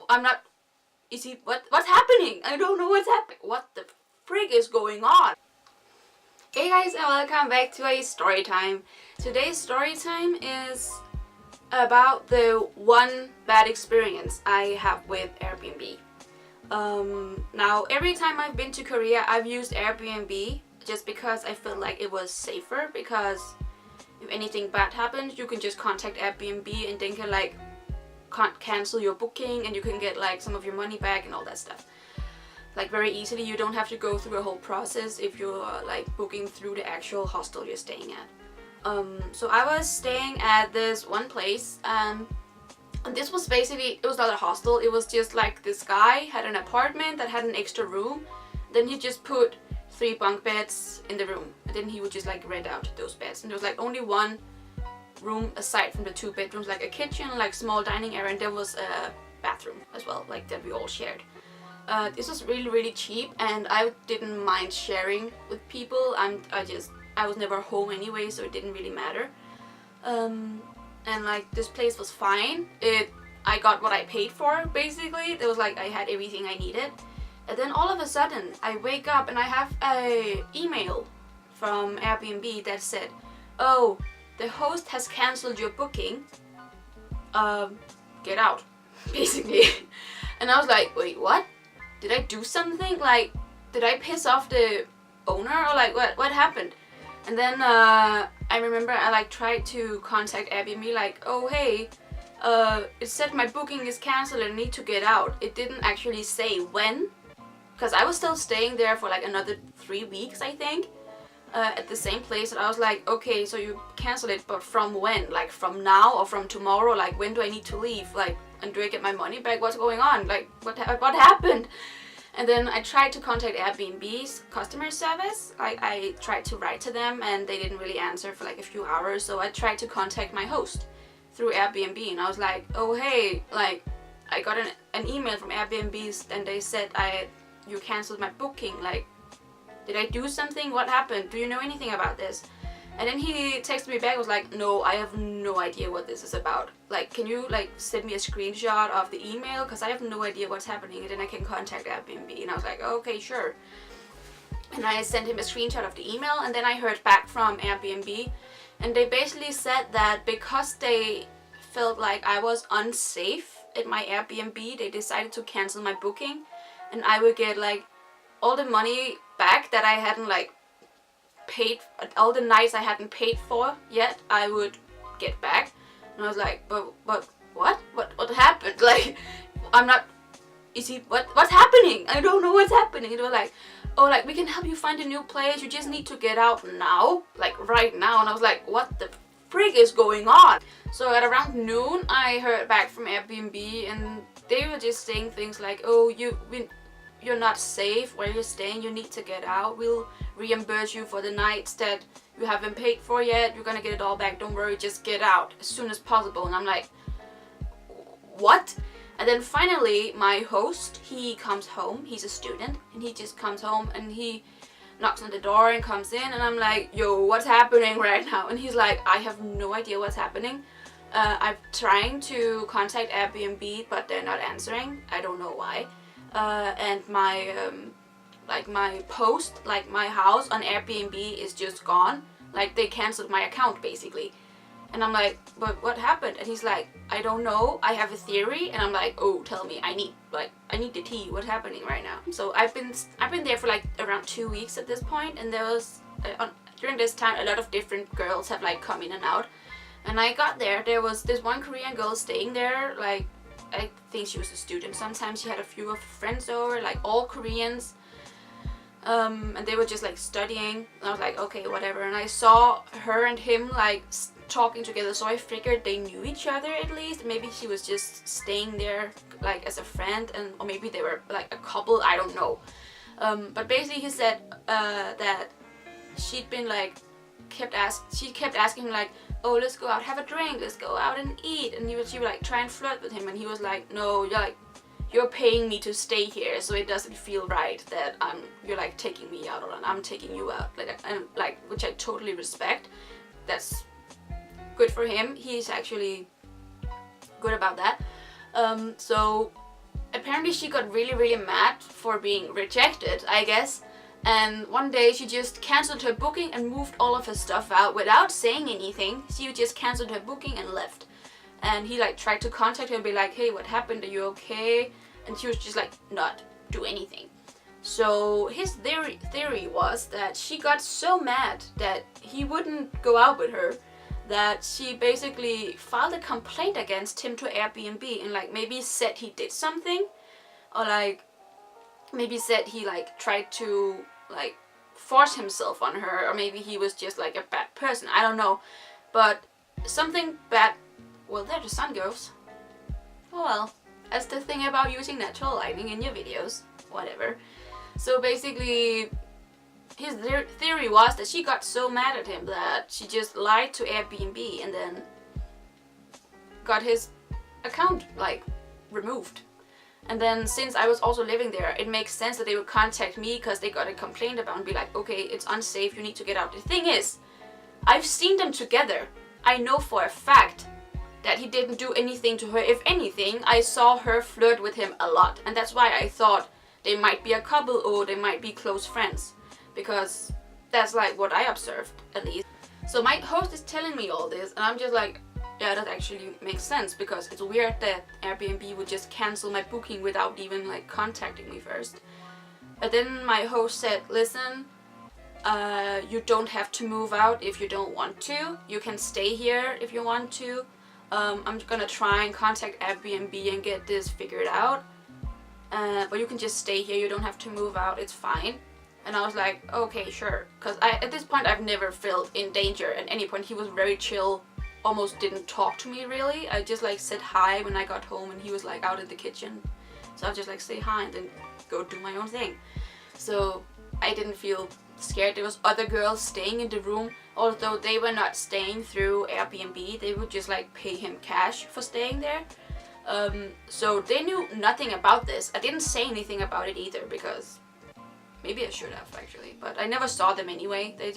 I'm not, is he, what's happening? I don't know what's happening. What the frig is going on? Hey guys, and welcome back to a story time. Today's story time is about the one bad experience I have with Airbnb. Now every time I've been to Korea, I've used Airbnb just because I felt like it was safer, because if anything bad happens, you can just contact Airbnb and they can like cancel your booking and you can get like some of your money back and all that stuff. Like very easily. You don't have to go through a whole process if you're like booking through the actual hostel you're staying at. So I was staying at this one place, and this was basically, it was not a hostel, it was just like this guy had an apartment that had an extra room. Then he just put 3 bunk beds in the room, and then he would just like rent out those beds, and there was like only one room aside from the 2 bedrooms, like a kitchen, like small dining area, and there was a bathroom as well, like that we all shared. This was really cheap, and I didn't mind sharing with people. I was never home anyway, so it didn't really matter. And like this place was fine. I got what I paid for basically. It was like I had everything I needed. And then all of a sudden I wake up and I have a email from Airbnb that said, "Oh, the host has cancelled your booking. Get out," basically. And I was like, wait, what? Did I do something? Like, did I piss off the owner, or like what happened? And then I remember I like tried to contact Airbnb like, "Oh hey, it said my booking is cancelled and I need to get out." It didn't actually say when, because I was still staying there for like another 3 weeks, I think, at the same place. And I was like, okay, so you cancel it, but from when? Like from now or from tomorrow? Like when do I need to leave? Like, and do I get my money back? What's going on? Like what happened? And then I tried to contact Airbnb's customer service. I tried to write to them and they didn't really answer for like a few hours. So I tried to contact my host through Airbnb, and I was like, "Oh hey, like I got an email from Airbnb and they said you cancelled my booking. Like, did I do something? What happened? Do you know anything about this?" And then he texted me back, was like, "No, I have no idea what this is about. Like, can you like send me a screenshot of the email, because I have no idea what's happening, and then I can contact Airbnb." And I was like, "Okay, sure." And I sent him a screenshot of the email, and then I heard back from Airbnb, and they basically said that because they felt like I was unsafe at my Airbnb, they decided to cancel my booking, and I would get like all the money back that I hadn't like paid, all the nights I hadn't paid for yet, I would get back. And I was like, but what happened? Like, I'm not, is he, what's happening? I don't know what's happening. And they were like, "Oh, like we can help you find a new place, you just need to get out now, like right now." And I was like, what the frig is going on? So at around noon I heard back from Airbnb, and they were just saying things like, "Oh, you're not safe where you're staying, you need to get out. We'll reimburse you for the nights that you haven't paid for yet. You're gonna get it all back, don't worry, just get out as soon as possible." And I'm like, what? And then finally my host, he comes home, he's a student, and he just comes home and he knocks on the door and comes in, and I'm like, "Yo, what's happening right now?" And he's like, "I have no idea what's happening. I'm trying to contact Airbnb, but they're not answering. I don't know why. And my like my post, like my house on Airbnb is just gone. Like they cancelled my account basically." And I'm like, "But what happened?" And he's like, "I don't know. I have a theory." And I'm like, "Oh, tell me. I need the tea. What's happening right now?" So I've been there for like around 2 weeks at this point, and there was during this time a lot of different girls have like come in and out. And I got there was this one Korean girl staying there. Like, I think she was a student. Sometimes she had a few of friends over, like all Koreans. And they were just like studying, and I was like, okay, whatever. And I saw her and him like talking together, so I figured they knew each other at least. Maybe she was just staying there like as a friend, or maybe they were like a couple, I don't know. But basically he said that she'd been like she kept asking him like, "Oh, let's go out, have a drink, let's go out and eat." And she would like try and flirt with him, and he was like, "No, you're paying me to stay here, so it doesn't feel right that you're like taking me out, or I'm taking you out." Like, which I totally respect. That's good for him. He's actually good about that. So apparently she got really mad for being rejected, I guess. And one day she just cancelled her booking and moved all of her stuff out without saying anything. She just cancelled her booking and left. And he like tried to contact her and be like, hey, what happened? Are you okay? And she was just like, not do anything. So his theory was that she got so mad that he wouldn't go out with her that she basically filed a complaint against him to Airbnb and like maybe said he did something, or like maybe said he like tried to like force himself on her, or maybe he was just like a bad person. I don't know, but something bad. Well, there the sun goes. Oh well, that's the thing about using natural lighting in your videos. Whatever. So basically, his theory was that she got so mad at him that she just lied to Airbnb and then got his account like removed. And then since I was also living there, it makes sense that they would contact me because they got a complaint about and be like, okay, it's unsafe, you need to get out. The thing is, I've seen them together. I know for a fact that he didn't do anything to her. If anything, I saw her flirt with him a lot, and that's why I thought they might be a couple or they might be close friends, because that's like what I observed at least. So my host is telling me all this and I'm just like, yeah, that actually makes sense, because it's weird that Airbnb would just cancel my booking without even like contacting me first. But then my host said, listen, you don't have to move out if you don't want to. You can stay here if you want to. I'm gonna try and contact Airbnb and get this figured out. But you can just stay here, you don't have to move out, it's fine. And I was like, okay, sure. Because at this point I've never felt in danger at any point. He was very chill, almost didn't talk to me really. I just like said hi when I got home and he was like out in the kitchen. So I just like say hi and then go do my own thing. So I didn't feel scared. There was other girls staying in the room, although they were not staying through Airbnb. They would just like pay him cash for staying there. So they knew nothing about this. I didn't say anything about it either, because maybe I should have actually, but I never saw them anyway. They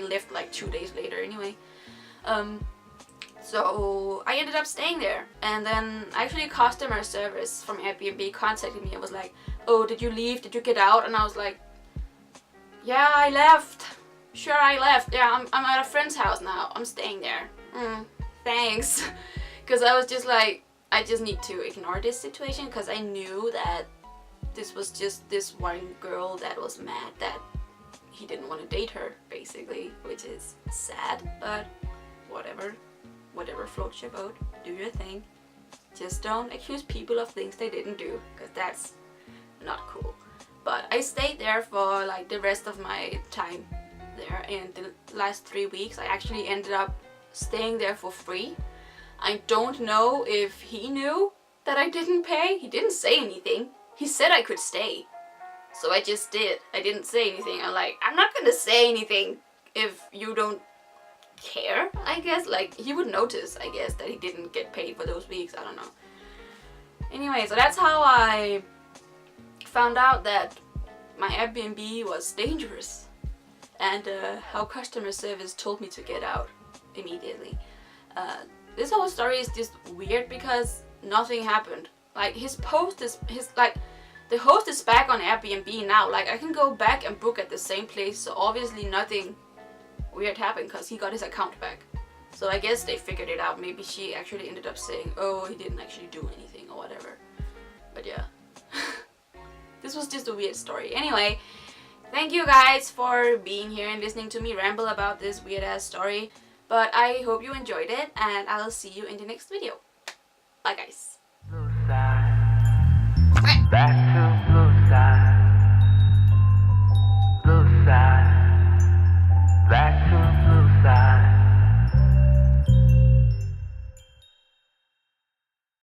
left like 2 days later anyway. So I ended up staying there, and then actually customer service from Airbnb contacted me and was like, oh, did you leave? Did you get out? And I was like, yeah, I left. Sure, I left. Yeah, I'm at a friend's house now. I'm staying there. Thanks. Because I was just like, I just need to ignore this situation, because I knew that this was just this one girl that was mad that he didn't want to date her, basically, which is sad, but whatever floats your boat, do your thing. Just don't accuse people of things they didn't do, because that's not cool. But I stayed there for like the rest of my time there, and the last 3 weeks I actually ended up staying there for free. I don't know if he knew that I didn't pay. He didn't say anything. He said I could stay. So I just did. I didn't say anything. I'm like, I'm not gonna say anything if you don't care, I guess. Like, he would notice, I guess, that he didn't get paid for those weeks. I don't know. Anyway, so that's how I found out that my Airbnb was dangerous. And how customer service told me to get out immediately. This whole story is just weird because nothing happened. Like, the host is back on Airbnb now. Like, I can go back and book at the same place, so obviously nothing weird happened because he got his account back. So I guess they figured it out. Maybe she actually ended up saying, oh, he didn't actually do anything or whatever. But yeah. This was just a weird story. Anyway, thank you guys for being here and listening to me ramble about this weird ass story. But I hope you enjoyed it, and I'll see you in the next video. Bye guys.